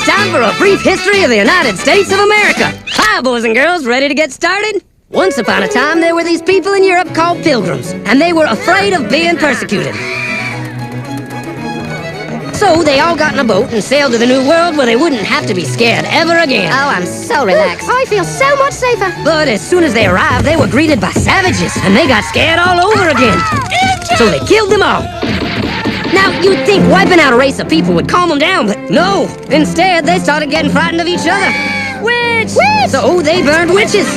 It's time for a brief history of the United States of America. Hi, boys and girls, ready to get started? Once upon a time, there were these people in Europe called pilgrims, and they were afraid of being persecuted. So they all got in a boat and sailed to the New World where they wouldn't have to be scared ever again. Oh, I'm so relaxed. I feel so much safer. But as soon as they arrived, they were greeted by savages, and they got scared all over again. So they killed them all. Now, you'd think wiping out a race of people would calm them down, but no. Instead, they started getting frightened of each other. Witch! So they burned witches.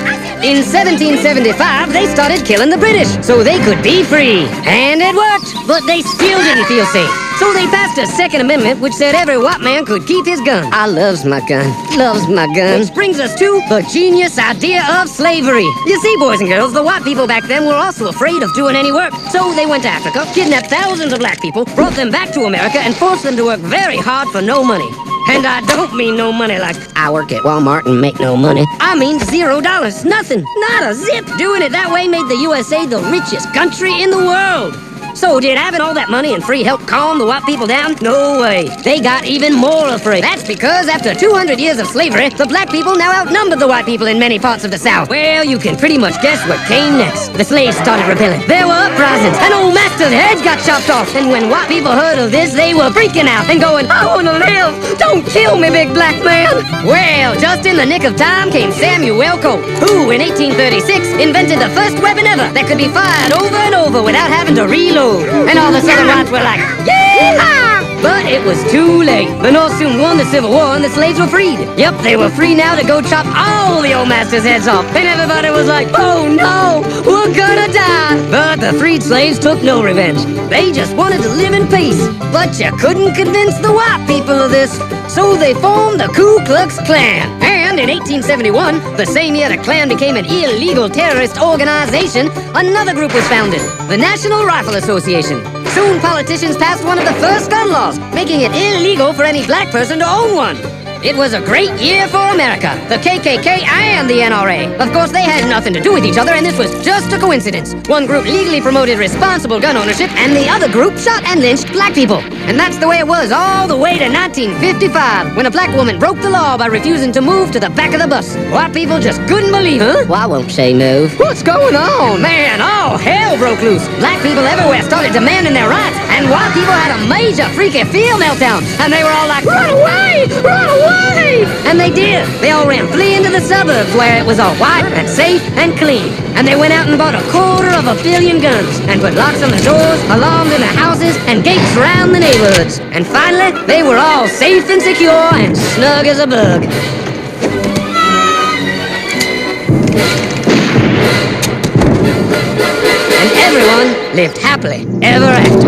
In 1775, they started killing the British so they could be free. And it worked, but they still didn't feel safe. So they passed a Second Amendment which said every white man could keep his gun. I loves my gun. Loves my gun. Which brings us to the genius idea of slavery. You see, boys and girls, the white people back then were also afraid of doing any work. So they went to Africa, kidnapped thousands of black people, brought them back to America, and forced them to work very hard for no money. And I don't mean no money like I work at Walmart and make no money. I mean $0. Nothing. Not a zip. Doing it that way made the USA the richest country in the world. So did having all that money and free help calm the white people down? No way. They got even more afraid. That's because after 200 years of slavery, the black people now outnumbered the white people in many parts of the South. Well, you can pretty much guess what came next. The slaves started rebelling. There were uprisings, and old master's heads got chopped off. And when white people heard of this, they were freaking out and going, I want to live. Don't kill me, big black man. Well, just in the nick of time came Samuel Colt, who in 1836 invented the first weapon ever that could be fired over and over without having to reload. And all the Southern whites were like, yeehaw! But it was too late. The North soon won the Civil War and the slaves were freed. Yep, they were free now to go chop all the old masters' heads off. And everybody was like, oh no, we're gonna die. But the freed slaves took no revenge. They just wanted to live in peace. But you couldn't convince the white people of this. So they formed the Ku Klux Klan. And in 1871, the same year the Klan became an illegal terrorist organization, another group was founded, the National Rifle Association. Soon politicians passed one of the first gun laws, making it illegal for any black person to own one. It was a great year for America, the KKK and the NRA. Of course, they had nothing to do with each other, and this was just a coincidence. One group legally promoted responsible gun ownership, and the other group shot and lynched black people. And that's the way it was all the way to 1955, when a black woman broke the law by refusing to move to the back of the bus. White people just couldn't believe it. Huh? Well, I won't say move. What's going on? Man, all hell broke loose. Black people everywhere started demanding their rights, and white people had a major freaky fear meltdown, and they were all like, run away! Run away! And they did. They all ran fleeing to the suburbs where it was all white and safe and clean. And they went out and bought 250 million guns and put locks on the doors, alarms in the houses, and gates around the neighborhoods. And finally, they were all safe and secure and snug as a bug. And everyone lived happily ever after.